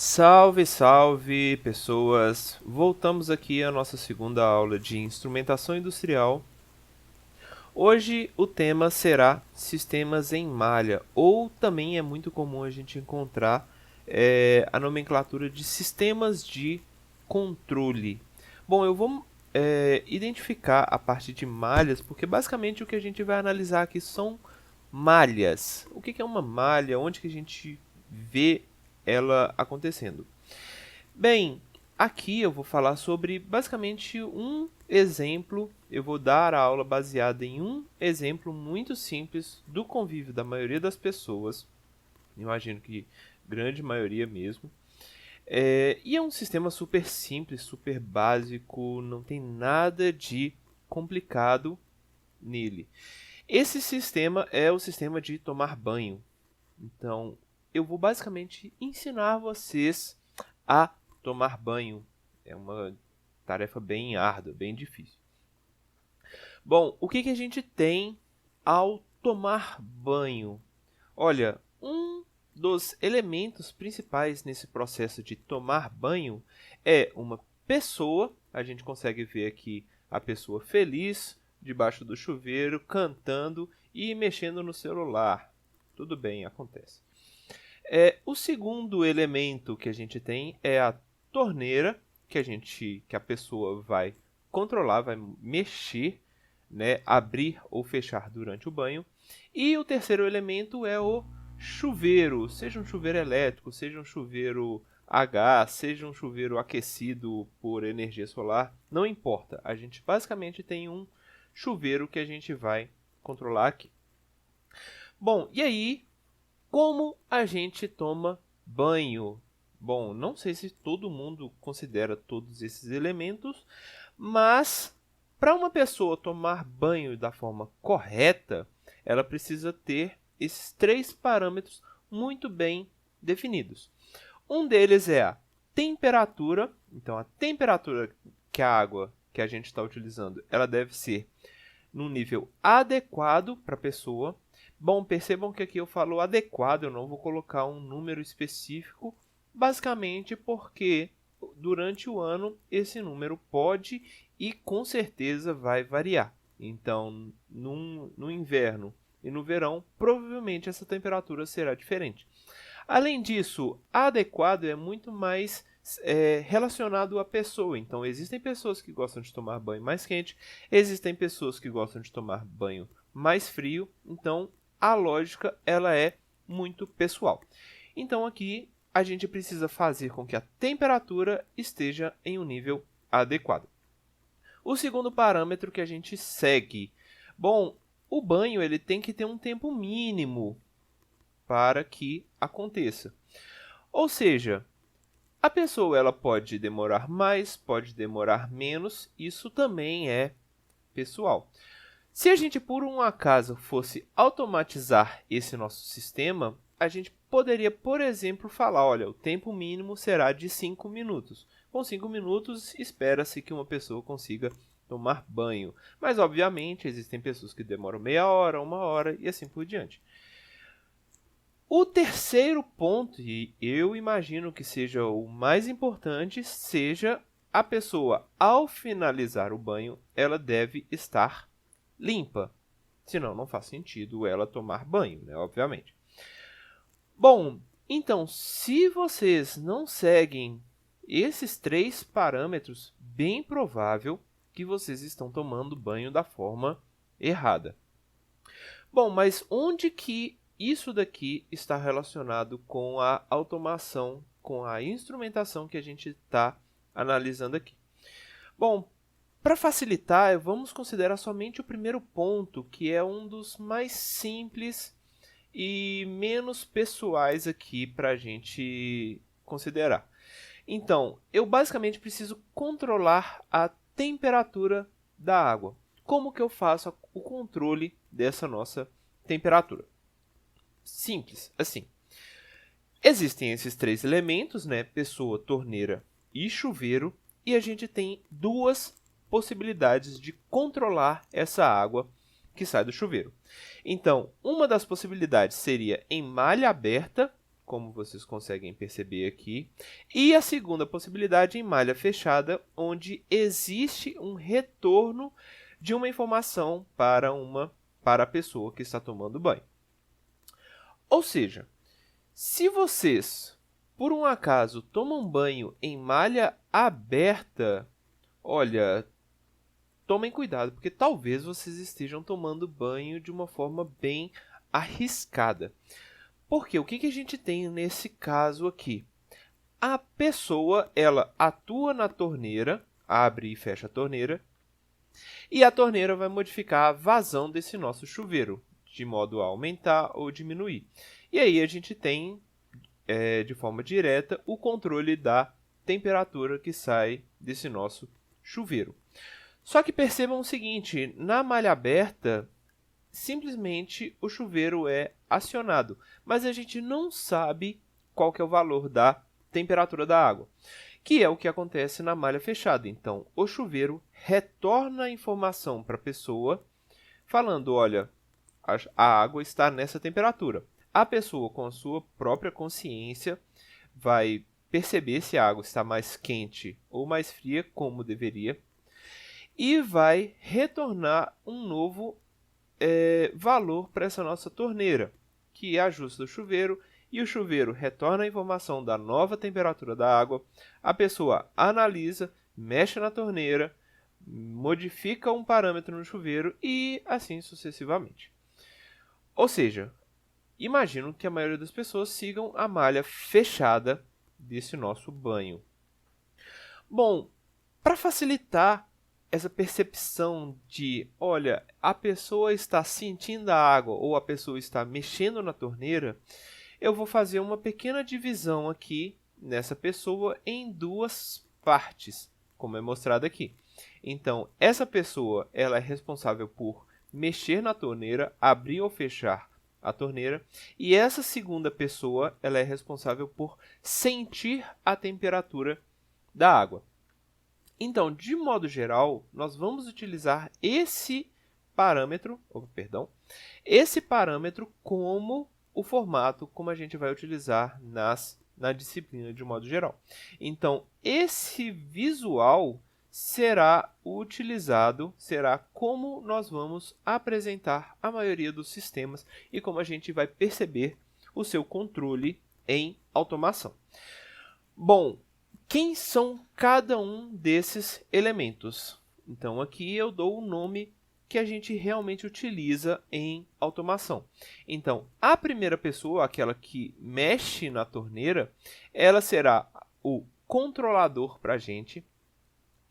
Salve, salve, pessoas! Voltamos aqui à nossa segunda aula de instrumentação industrial. Hoje o tema será sistemas em malha, ou também é muito comum a gente encontrar a nomenclatura de sistemas de controle. Bom, eu vou identificar a parte de malhas, porque basicamente o que a gente vai analisar aqui são malhas. O que é uma malha? Onde que a gente vê ela acontecendo? Bem, aqui eu vou falar sobre basicamente um exemplo. Eu vou dar a aula baseada em um exemplo muito simples do convívio da maioria das pessoas. Imagino que grande maioria mesmo. E é um sistema super simples, super básico, não tem nada de complicado nele. Esse sistema é o sistema de tomar banho. Então, eu vou basicamente ensinar vocês a tomar banho. É uma tarefa bem árdua, bem difícil. Bom, o que a gente tem ao tomar banho? Olha, um dos elementos principais nesse processo de tomar banho é uma pessoa. A gente consegue ver aqui a pessoa feliz, debaixo do chuveiro, cantando e mexendo no celular. Tudo bem, acontece. O segundo elemento que a gente tem é a torneira, que a pessoa vai controlar, vai mexer, né, abrir ou fechar durante o banho. E o terceiro elemento é o chuveiro, seja um chuveiro elétrico, seja um chuveiro a gás, seja um chuveiro aquecido por energia solar, não importa. A gente basicamente tem um chuveiro que a gente vai controlar aqui. Bom, e aí como a gente toma banho? Bom, não sei se todo mundo considera todos esses elementos, mas para uma pessoa tomar banho da forma correta, ela precisa ter esses três parâmetros muito bem definidos. Um deles é a temperatura. Então, a temperatura que a água que a gente está utilizando, ela deve ser num nível adequado para a pessoa. Bom, percebam que aqui eu falo adequado, eu não vou colocar um número específico, basicamente porque durante o ano esse número pode e com certeza vai variar. Então, no inverno e no verão, provavelmente essa temperatura será diferente. Além disso, adequado é muito mais relacionado à pessoa. Então, existem pessoas que gostam de tomar banho mais quente, existem pessoas que gostam de tomar banho mais frio. Então, a lógica ela é muito pessoal. Então, aqui a gente precisa fazer com que a temperatura esteja em um nível adequado. O segundo parâmetro que a gente segue. Bom, o banho ele tem que ter um tempo mínimo para que aconteça. Ou seja, a pessoa ela pode demorar mais, pode demorar menos, isso também é pessoal. Se a gente por um acaso fosse automatizar esse nosso sistema, a gente poderia, por exemplo, falar, olha, o tempo mínimo será de 5 minutos. Com 5 minutos, espera-se que uma pessoa consiga tomar banho. Mas, obviamente, existem pessoas que demoram meia hora, uma hora e assim por diante. O terceiro ponto, e eu imagino que seja o mais importante, seja a pessoa, ao finalizar o banho, ela deve estar limpa. Senão, não faz sentido ela tomar banho, né? Obviamente. Bom, então, se vocês não seguem esses três parâmetros, bem provável que vocês estão tomando banho da forma errada. Bom, mas onde que isso daqui está relacionado com a automação, com a instrumentação que a gente está analisando aqui? Bom, para facilitar, vamos considerar somente o primeiro ponto, que é um dos mais simples e menos pessoais aqui para a gente considerar. Então, eu basicamente preciso controlar a temperatura da água. Como que eu faço o controle dessa nossa temperatura? Simples, assim. Existem esses três elementos, né? Pessoa, torneira e chuveiro, e a gente tem duas possibilidades de controlar essa água que sai do chuveiro. Então, uma das possibilidades seria em malha aberta, como vocês conseguem perceber aqui. E a segunda possibilidade em malha fechada, onde existe um retorno de uma informação para a pessoa que está tomando banho. Ou seja, se vocês, por um acaso, tomam banho em malha aberta, olha, tomem cuidado, porque talvez vocês estejam tomando banho de uma forma bem arriscada. Porque o que a gente tem nesse caso aqui? A pessoa, ela atua na torneira, abre e fecha a torneira, e a torneira vai modificar a vazão desse nosso chuveiro, de modo a aumentar ou diminuir. E aí a gente tem, de forma direta, o controle da temperatura que sai desse nosso chuveiro. Só que percebam o seguinte, na malha aberta, simplesmente o chuveiro é acionado, mas a gente não sabe qual que é o valor da temperatura da água, que é o que acontece na malha fechada. Então, o chuveiro retorna a informação para a pessoa, falando, olha, a água está nessa temperatura. A pessoa, com a sua própria consciência, vai perceber se a água está mais quente ou mais fria, como deveria, e vai retornar um novo valor para essa nossa torneira, que ajusta o chuveiro, e o chuveiro retorna a informação da nova temperatura da água, a pessoa analisa, mexe na torneira, modifica um parâmetro no chuveiro e assim sucessivamente. Ou seja, imagino que a maioria das pessoas sigam a malha fechada desse nosso banho. Bom, para facilitar essa percepção de, olha, a pessoa está sentindo a água ou a pessoa está mexendo na torneira, eu vou fazer uma pequena divisão aqui nessa pessoa em duas partes, como é mostrado aqui. Então, essa pessoa, ela é responsável por mexer na torneira, abrir ou fechar a torneira, e essa segunda pessoa, ela é responsável por sentir a temperatura da água. Então, de modo geral, nós vamos utilizar esse parâmetro como o formato como a gente vai utilizar na disciplina de modo geral. Então, esse visual será como nós vamos apresentar a maioria dos sistemas e como a gente vai perceber o seu controle em automação. Bom, quem são cada um desses elementos? Então, aqui eu dou o nome que a gente realmente utiliza em automação. Então, a primeira pessoa, aquela que mexe na torneira, ela será o controlador para a gente.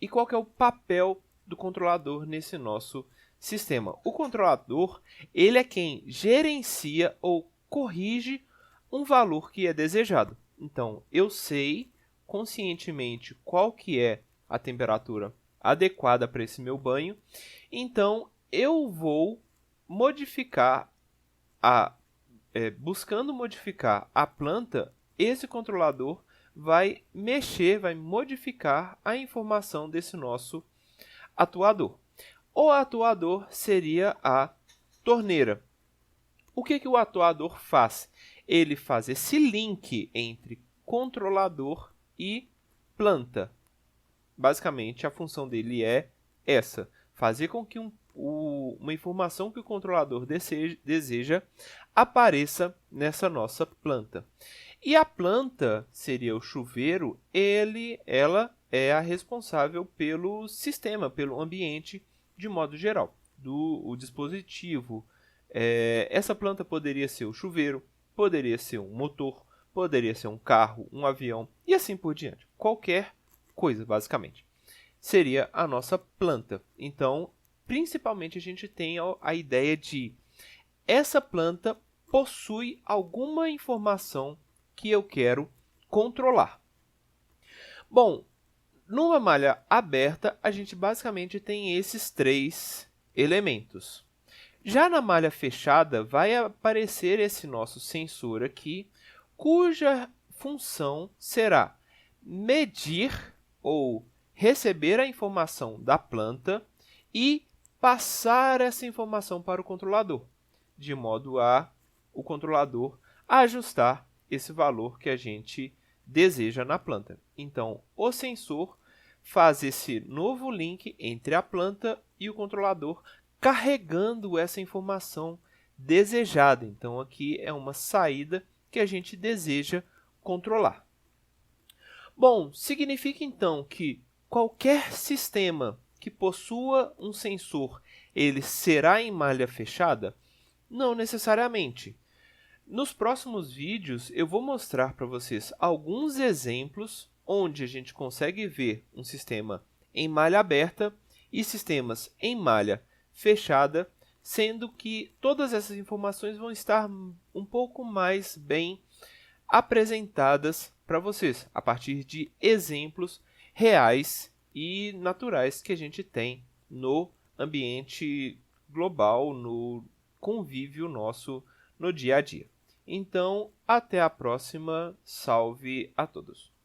E qual que é o papel do controlador nesse nosso sistema? O controlador, ele é quem gerencia ou corrige um valor que é desejado. Então, eu sei conscientemente qual que é a temperatura adequada para esse meu banho, então eu vou modificar, buscando modificar a planta, esse controlador vai modificar a informação desse nosso atuador. O atuador seria a torneira. O que o atuador faz? Ele faz esse link entre controlador e planta. Basicamente, a função dele é essa: fazer com que uma informação que o controlador deseja apareça nessa nossa planta. E a planta, seria o chuveiro, ela é a responsável pelo sistema, pelo ambiente de modo geral, o dispositivo. Essa planta poderia ser o chuveiro, poderia ser um motor, poderia ser um carro, um avião e assim por diante. Qualquer coisa, basicamente, seria a nossa planta. Então, principalmente a gente tem a ideia de essa planta possui alguma informação que eu quero controlar. Bom, numa malha aberta, a gente basicamente tem esses três elementos. Já na malha fechada, vai aparecer esse nosso sensor aqui, cuja função será medir ou receber a informação da planta e passar essa informação para o controlador, de modo a o controlador ajustar esse valor que a gente deseja na planta. Então, o sensor faz esse novo link entre a planta e o controlador, carregando essa informação desejada. Então, aqui é uma saída que a gente deseja controlar. Bom, significa então que qualquer sistema que possua um sensor, ele será em malha fechada? Não necessariamente. Nos próximos vídeos, eu vou mostrar para vocês alguns exemplos onde a gente consegue ver um sistema em malha aberta e sistemas em malha fechada, sendo que todas essas informações vão estar um pouco mais bem apresentadas para vocês, a partir de exemplos reais e naturais que a gente tem no ambiente global, no convívio nosso no dia a dia. Então, até a próxima. Salve a todos!